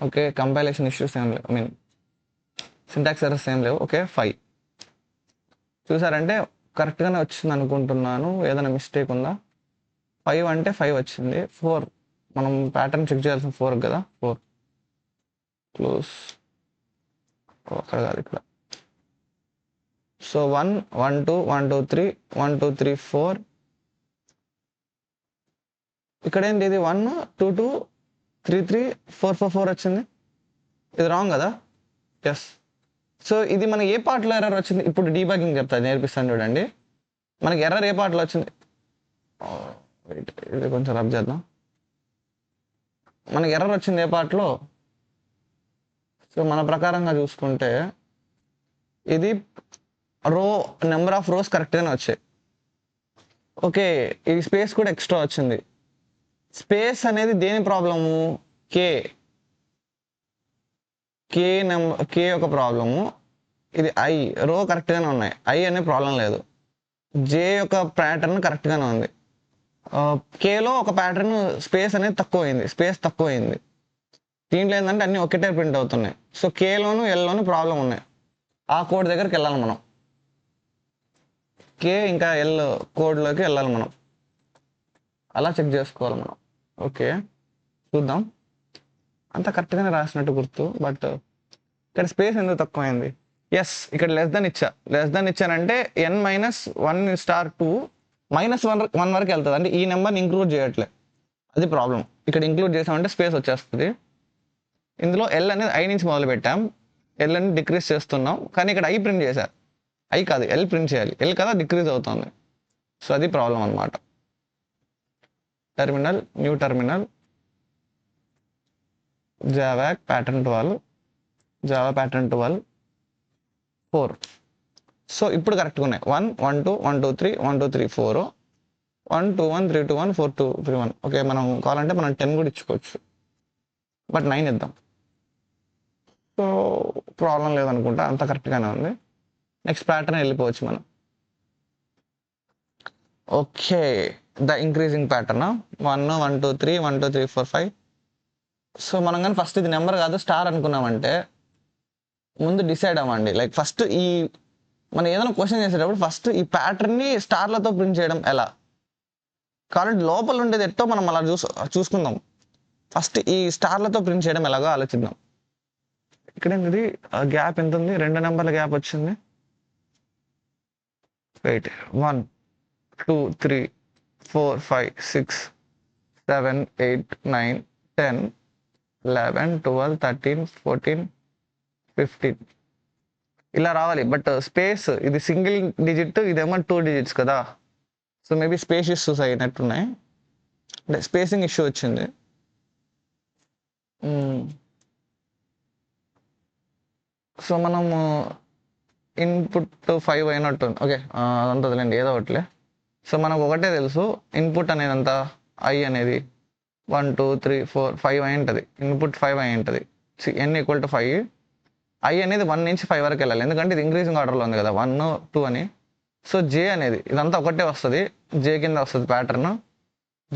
Okay, compilation issues ఏం లేవు, సింటాక్స్ ఎర్రర్స్ ఏం లేవు. ఓకే, 5 చూసారంటే కరెక్ట్గానే వచ్చింది అనుకుంటున్నాను. ఏదైనా మిస్టేక్ ఉందా? 5 అంటే 5 వచ్చింది. 4 మనం ప్యాటర్న్ చెక్ చేయాల్సిన 4 కదా, 4 క్లోజ్ అక్కడ కాదు ఇక్కడ. సో 1 1 2 1 2 3 1 2 3 4. ఇక్కడ ఏంటి ఇది 1 2 2 3 3 4 4 4 వచ్చింది. ఇది రాంగ్ కదా? ఎస్. సో ఇది మన ఏ పార్ట్లో ఎర్రర్ వచ్చింది? ఇప్పుడు డీబగ్గింగ్ చెప్తాను, నేర్పిస్తాను చూడండి. మనకి ఎర్రర్ ఏ పార్ట్లో వచ్చింది? వెయిట్, ఇది కొంచెం రబ్ చేద్దాం. మనకి ఎర్రర్ వచ్చింది ఏ పార్ట్లో? సో మన ప్రకారంగా చూసుకుంటే ఇది నెంబర్ ఆఫ్ రోస్ కరెక్ట్గానే వచ్చాయి. ఓకే, ఈ స్పేస్ కూడా ఎక్స్ట్రా వచ్చింది. స్పేస్ అనేది దేని ప్రాబ్లము? కే ఒక ప్రాబ్లము. ఇది ఐ రో కరెక్ట్గానే ఉన్నాయి, ఐ అనే ప్రాబ్లం లేదు. జే యొక్క ప్యాటర్న్ కరెక్ట్గానే ఉంది. కేలో ఒక ప్యాటర్న్ స్పేస్ అనేది తక్కువైంది. దీంట్లో ఏంటంటే అన్నీ ఒకటే ప్రింట్ అవుతున్నాయి. సో కేలోను ఎల్లోను ప్రాబ్లం ఉన్నాయి. ఆ కోడ్ దగ్గరికి వెళ్ళాలి మనం, కే ఇంకా ఎల్ కోడ్లోకి వెళ్ళాలి మనం, అలా చెక్ చేసుకోవాలి మనం. ఓకే, చూద్దాం. అంతా కరెక్ట్గానే రాసినట్టు గుర్తు, బట్ ఇక్కడ స్పేస్ ఎందుకు తక్కువైంది? ఎస్, ఇక్కడ లెస్ దెన్ ఇచ్చానంటే ఎన్ మైనస్ 1 స్టార్ 2 -1 వరకు వెళ్తుంది. అంటే ఈ నెంబర్ని ఇంక్లూడ్ చేయట్లే, అది ప్రాబ్లం. ఇక్కడ ఇంక్లూడ్ చేసామంటే స్పేస్ వచ్చేస్తుంది. ఇందులో ఎల్ అనేది ఐ నుంచి మొదలు పెట్టాం, ఎల్ అని డిక్రీజ్ చేస్తున్నాం, కానీ ఇక్కడ ఐ ప్రింట్ చేశారు. ఐ కాదు, ఎల్ ప్రింట్ చేయాలి. ఎల్ కదా డిక్రీజ్ అవుతుంది. సో అది ప్రాబ్లం అనమాట. New terminal Java pattern 12 4. So ఇప్పుడు కరెక్ట్గా ఉన్నాయి. 1 1 2 1 2 3 1 2 3 4 1 2 1 3 2 1 4 2 3 1. ఓకే, మనం కావాలంటే మనం 10 కూడా ఇచ్చుకోవచ్చు, బట్ 9 ఇద్దాం. సో ప్రాబ్లం లేదనుకుంటా, అంత కరెక్ట్గానే ఉంది. నెక్స్ట్ ప్యాటర్న్ వెళ్ళిపోవచ్చు మనం. Okay, the increasing pattern 1 1 2 3 1 2 3 4 5. So మనం కానీ ఫస్ట్ ఇది నెంబర్ కాదు స్టార్ అనుకున్నామంటే ముందు డిసైడ్ అవ్వండి. లైక్ ఫస్ట్ మనం ఏదైనా క్వశ్చన్ చేసేటప్పుడు ఫస్ట్ ఈ ప్యాటర్న్ని స్టార్లతో ప్రింట్ చేయడం ఎలా, కాబట్టి లోపల ఉండేది ఎట్టో మనం అలా చూసుకుందాం. ఫస్ట్ ఈ స్టార్లతో ప్రింట్ చేయడం ఎలాగో ఆలోచిద్దాం. ఇక్కడ ఏంటిది గ్యాప్ ఎంత ఉంది? 2 నెంబర్ల గ్యాప్ వచ్చింది. వెయిట్ 1 2 3 4 5 6 7 8 9 10 11 12 13 14 15 ఇలా రావాలి. బట్ స్పేస్ ఇది సింగిల్ డిజిట్, ఇదేమో 2 డిజిట్స్ కదా. సో మేబీ స్పేస్ ఇష్యూస్ అయినట్టున్నాయి, అంటే స్పేసింగ్ ఇష్యూ వచ్చింది. సో మనము ఇన్పుట్ 5 అయినట్టు ఓకే, అదంతా వదిలేండి, ఏదో ఒకటిలే. సో మనకు ఒకటే తెలుసు, ఇన్పుట్ అనేది అంత ఐ అనేది 1 2 3 4 5 అయి ఉంటుంది. ఇన్పుట్ 5 అయి ఉంటుంది. n equal to 5. ఐ అనేది 1 నుంచి 5 వరకు వెళ్ళాలి, ఎందుకంటే ఇది ఇంక్రీజింగ్ ఆర్డర్లో ఉంది కదా, 1 2 అని. సో జే అనేది ఇదంతా ఒకటే వస్తుంది, జే కింద వస్తుంది ప్యాటర్న్.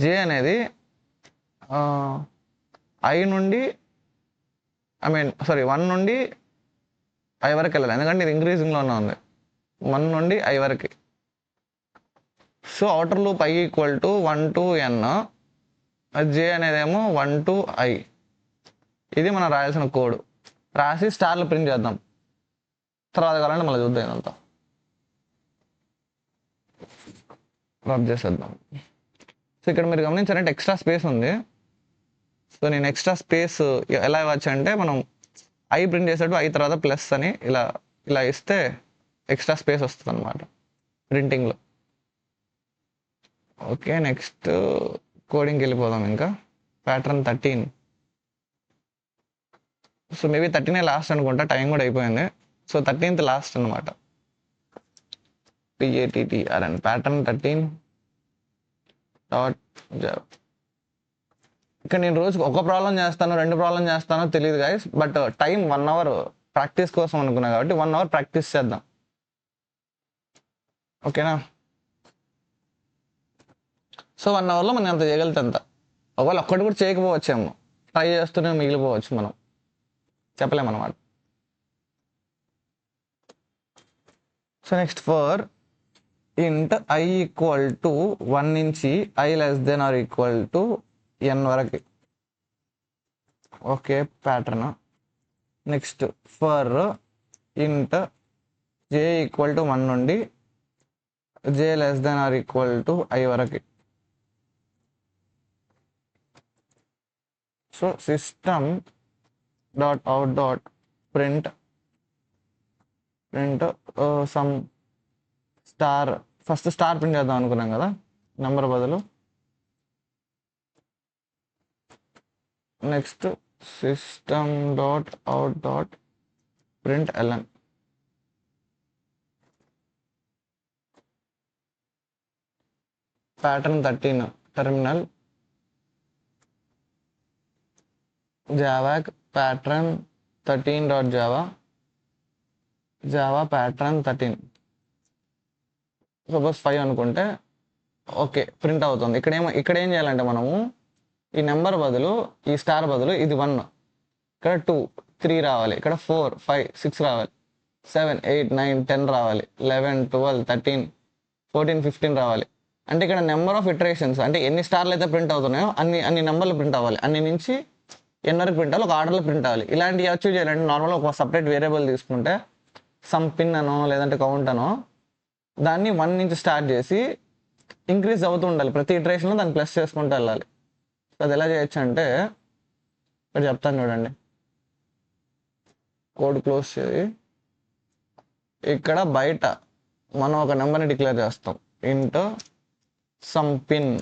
జే అనేది ఐ నుండి 1 నుండి ఐ వరకు వెళ్ళాలి, ఎందుకంటే ఇది ఇంక్రీజింగ్లోనే ఉంది, 1 నుండి ఐ వరకు. So outer loop I equal to 1 to n, J అనేదేమో 1 to ఐ. ఇది మనం రాయాల్సిన కోడ్. రాసి స్టార్లు ప్రింట్ చేద్దాం, తర్వాత కావాలంటే మళ్ళీ చూద్దాం. ఇదంతా రబ్ చేసేద్దాం. సో ఇక్కడ మీరు గమనించారంటే ఎక్స్ట్రా స్పేస్ ఉంది. సో నేను ఎక్స్ట్రా స్పేస్ ఎలా ఇవ్వచ్చు అంటే, మనం ఐ ప్రింట్ చేసేటప్పుడు ఐ తర్వాత ప్లస్ అని ఇలా ఇస్తే ఎక్స్ట్రా స్పేస్ వస్తుంది అనమాట ప్రింటింగ్లో. ఓకే, నెక్స్ట్ కోడింగ్కి వెళ్ళిపోదాం. ఇంకా ప్యాటర్న్ 13. సో మేబీ 13 లాస్ట్ అనుకుంటా, టైం కూడా అయిపోయింది. సో 13th లాస్ట్ అనమాట. PATTRN pattern 13.java. ఇక్కడ నేను రోజుకి ఒక ప్రాబ్లం చేస్తాను, 2 ప్రాబ్లం చేస్తానో తెలియదు guys, but time 1 hour practice కోసం అనుకున్నా కాబట్టి 1 hour ప్రాక్టీస్ చేద్దాం. ఓకేనా? సో 1 hourలో మనం ఎంత చేయగలితే అంత. ఒకవేళ ఒక్కటి కూడా చేయకపోవచ్చేమో, ట్రై చేస్తూనే మిగిలిపోవచ్చు, మనం చెప్పలేమన్నమాట. So next for int I equal to 1 నుంచి I less than or equal to n వరకు. Okay, pattern. Next for int J equal to 1 నుండి J less than or equal to I వరకు. So system dot out dot print some star. First star print చేద్దాం అనుకున్నాం కదా, number బదులు. Next system dot out dot print ln. Pattern 13 terminal javac pattern 13.java Java pattern 13. Suppose 5 అనుకుంటే okay, print అవుతుంది. ఇక్కడ ఏం చేయాలంటే మనము ఈ నెంబర్ బదులు, ఈ స్టార్ బదులు ఇది 1, ఇక్కడ 2 3 రావాలి, ఇక్కడ 4 5 6 రావాలి, 7 8 9 10 రావాలి, 11 12 13 14 15 రావాలి. అంటే ఇక్కడ నెంబర్ ఆఫ్ ఇటరేషన్స్, అంటే ఎన్ని స్టార్లు అయితే ప్రింట్ అవుతున్నాయో అన్ని నెంబర్లు ప్రింట్ అవ్వాలి, అన్ని నుంచి ఎన్ వరకు ప్రింట్ అవ్వాలి, ఒక ఆర్డర్లో ప్రింట్ అవ్వాలి. ఇలాంటివి అచీవ్ చేయాలంటే నార్మల్గా ఒక సపరేట్ వేరియబుల్ తీసుకుంటే, సమ్ పిన్ అనో లేదంటే కౌంట్ అనో, దాన్ని 1 నుంచి స్టార్ట్ చేసి ఇంక్రీజ్ అవుతూ ఉండాలి, ప్రతి ఇటరేషన్లో దాన్ని ప్లస్ చేసుకుంటూ వెళ్ళాలి. అది ఎలా చేయొచ్చు అంటే ఇక్కడ చెప్తాను చూడండి. కోడ్ క్లోజ్ చేసి ఇక్కడ బయట మనం ఒక నెంబర్ని డిక్లేర్ చేస్తాం, ఇంట్ సమ్ పిన్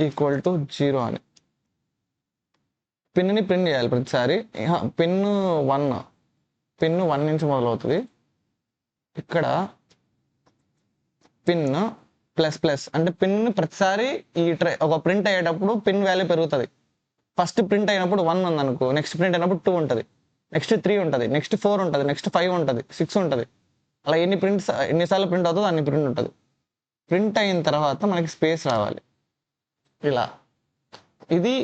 ఈక్వల్ టు 0 అని. పిన్ని ప్రింట్ చేయాలి ప్రతిసారి. పిన్ 1 నుంచి మొదలవుతుంది. ఇక్కడ పిన్ ప్లస్ ప్లస్ అంటే పిన్ ప్రతిసారి ఒక ప్రింట్ అయ్యేటప్పుడు పిన్ వాల్యూ పెరుగుతుంది. ఫస్ట్ ప్రింట్ అయినప్పుడు 1 ఉంది అనుకో, నెక్స్ట్ ప్రింట్ అయినప్పుడు 2 ఉంటుంది, నెక్స్ట్ 3 ఉంటుంది, నెక్స్ట్ 4 ఉంటుంది, నెక్స్ట్ 5 ఉంటుంది, 6 ఉంటుంది. అలా ఎన్నిసార్లు ప్రింట్ అవుతుందో అన్ని ప్రింట్ ఉంటుంది. ప్రింట్ అయిన తర్వాత మనకి స్పేస్ రావాలి ఇలా. ఇది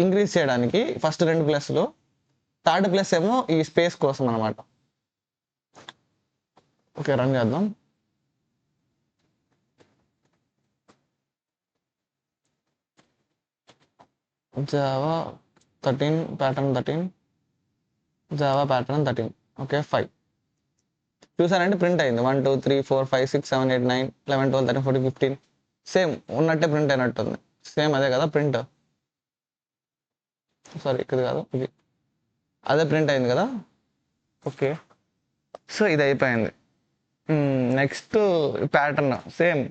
ఇంక్రీజ్ చేయడానికి ఫస్ట్ 2 ప్లస్లు, థర్డ్ ప్లస్ ఏమో ఈ స్పేస్ కోసం అనమాట. ఓకే, రన్ చేద్దాం. Java 13 pattern 13 Java pattern 13 okay 5 చూసారంటే ప్రింట్ అయింది 1 2 3 4 5 6 7 8 9 11 12 13 14 15 సేమ్ ఉన్నట్టే ప్రింట్ అయినట్టుంది సేమ్ అదే కదా ప్రింట్ సారీ ఇక్కడ కాదు ఇది అదే ప్రింట్ అయింది కదా ఓకే సో ఇది అయిపోయింది నెక్స్ట్ ప్యాటర్న్ సేమ్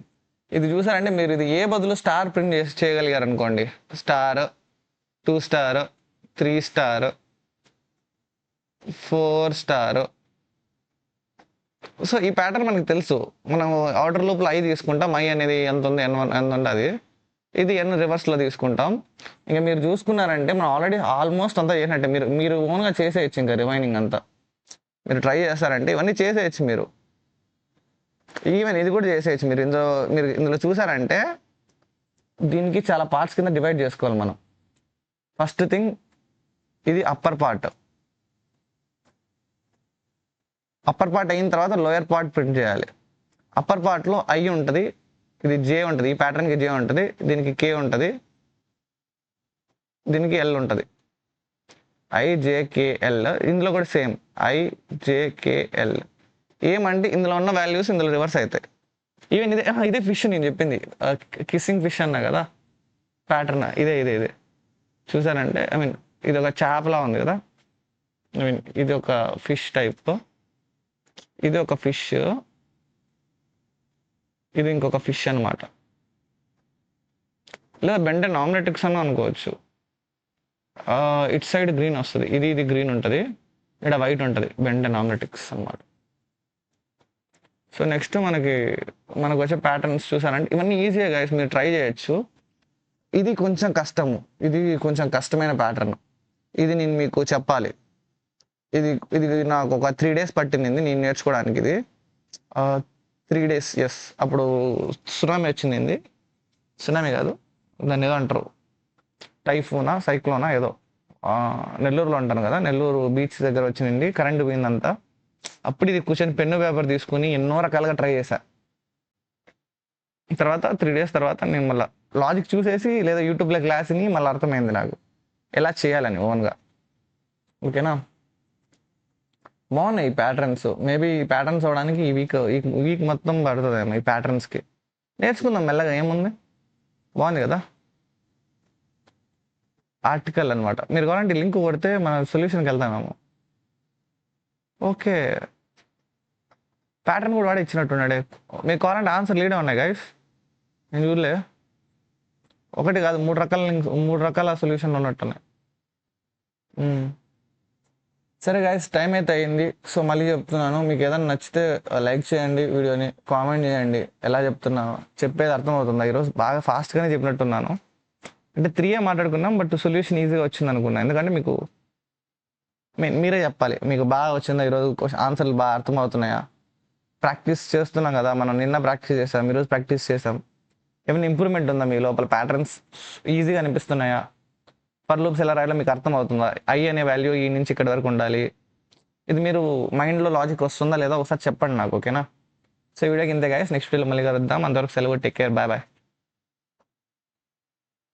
ఇది చూసారంటే మీరు ఇది ఏ బదులు స్టార్ ప్రింట్ చేసి చేయగలిగారు అనుకోండి star 2 star 3 star 4 star so ఈ ప్యాటర్న్ మనకు తెలుసు మనం ఆర్డర్ లోపల ఐ తీసుకుంటాం ఐ అనేది ఎంత ఉంది ఎంత ఉంటుంది ఇది ఎన్ రివర్స్లో తీసుకుంటాం ఇంకా మీరు చూసుకున్నారంటే మనం ఆల్మోస్ట్ అంతా చేసినట్టే మీరు ఓన్గా చేసేయచ్చు ఇంకా రిమైనింగ్ అంతా మీరు ట్రై చేస్తారంటే ఇవన్నీ చేసేయచ్చు మీరు ఈవెన్ ఇది కూడా చేసేయచ్చు మీరు ఇందులో చూసారంటే దీనికి చాలా పార్ట్స్ కింద డివైడ్ చేసుకోవాలి మనం ఫస్ట్ థింగ్ ఇది అప్పర్ పార్ట్ అయిన తర్వాత లోయర్ పార్ట్ ప్రింట్ చేయాలి అప్పర్ పార్ట్లో ఐ ఉంటుంది ఇది జే ఉంటుంది ఈ ప్యాటర్న్కి జే ఉంటుంది దీనికి కే ఉంటుంది దీనికి ఎల్ ఉంటుంది ఐజేకేఎల్ ఇందులో కూడా సేమ్ ఐజేకేఎల్ ఏమంటే ఇందులో ఉన్న వాల్యూస్ ఇందులో రివర్స్ అవుతాయి ఈవెన్ ఇదే ఫిష్ నేను చెప్పింది కిస్సింగ్ ఫిష్ అన్నా కదా ప్యాటర్న్ ఇదే చూసారంటే ఇది ఒక చేపలా ఉంది కదా ఇది ఒక ఫిష్ టైప్ ఇది ఒక ఫిష్ ఇది ఇంకొక ఫిష్ అనమాట లేదా బెంటన్ ఆమ్లెటిక్స్ అని అనుకోవచ్చు ఇట్ సైడ్ గ్రీన్ వస్తుంది ఇది గ్రీన్ ఉంటుంది ఇక్కడ వైట్ ఉంటుంది బెంటన్ ఆమ్లెటిక్స్ అనమాట సో నెక్స్ట్ మనకు వచ్చే ప్యాటర్న్స్ చూసారంటే ఇవన్నీ ఈజీగా గైస్ మీరు ట్రై చేయొచ్చు ఇది కొంచెం కష్టమైన ప్యాటర్న్ ఇది నేను మీకు చెప్పాలి ఇది నాకు ఒక 3 days పట్టింది నేను నేర్చుకోవడానికి ఇది 3 days ఎస్ అప్పుడు సునామీ వచ్చింది సునామీ కాదు దాన్ని ఏదో అంటారు టైఫూనా సైక్లోనా ఏదో నెల్లూరులో ఉంటాను కదా నెల్లూరు బీచ్ దగ్గర వచ్చింది కరెంటు పోయిందంతా అప్పుడు ఇది కూర్చొని పెన్ను పేపర్ తీసుకుని ఎన్నో రకాలుగా ట్రై చేశా తర్వాత 3 days తర్వాత నేను మళ్ళీ లాజిక్ చూసేసి లేదా యూట్యూబ్లో క్లాస్ని మళ్ళీ అర్థమైంది నాకు ఎలా చేయాలని ఓన్గా ఓకేనా బాగున్నాయి ఈ ప్యాటర్న్స్ మేబీ ఈ ప్యాటర్న్స్ అవడానికి ఈ వీక్ మొత్తం పడుతుందేమో ఈ ప్యాటర్న్స్కి నేర్చుకుందాం మెల్లగా ఏముంది బాగుంది కదా ఆర్టికల్ అనమాట మీరు కావాలంటే లింక్ కొడితే మన సొల్యూషన్కి వెళ్తామేమో ఓకే ప్యాటర్న్ కూడా వాడే ఇచ్చినట్టున్నాడే మీకు కావాలంటే ఆన్సర్ లీడే ఉన్నాయి గైస్ నేను చూడలే ఒకటి కాదు 3 రకాల సొల్యూషన్లు ఉన్నట్టున్నాయి సరే గైస్ టైం అయితే అయింది సో మళ్ళీ చెప్తున్నాను మీకు ఏదైనా నచ్చితే లైక్ చేయండి వీడియోని కామెంట్ చేయండి ఎలా చెప్తున్నాను చెప్పేది అర్థమవుతుందా ఈరోజు బాగా ఫాస్ట్గానే చెప్పినట్టున్నాను అంటే 3 మాట్లాడుకున్నాం బట్ సొల్యూషన్ ఈజీగా వచ్చింది అనుకున్నాను ఎందుకంటే మీకు మీరే చెప్పాలి మీకు బాగా వచ్చిందా ఈరోజు ఆన్సర్లు బాగా అర్థమవుతున్నాయా ప్రాక్టీస్ చేస్తున్నాం కదా మనం నిన్న ప్రాక్టీస్ చేసాం ఈరోజు ప్రాక్టీస్ చేసాం ఏమైనా ఇంప్రూవ్మెంట్ ఉందా మీ లోపల ప్యాటర్న్స్ ఈజీగా అనిపిస్తున్నాయా ఫర్ లూప్స్ ఎలా రాయాలో మీకు అర్థమవుతుందా ఐ అనే వాల్యూ ఈ నుంచి ఇక్కడి వరకు ఉండాలి ఇది మీరు మైండ్లో లాజిక్ వస్తుందా లేదా ఒకసారి చెప్పండి నాకు ఓకేనా సో ఈ వీడియోకి ఇంతే గైస్ నెక్స్ట్ వీడియోలో మళ్ళీ కలుద్దాం అంతవరకు సెలవు టేక్ కేర్ బాయ్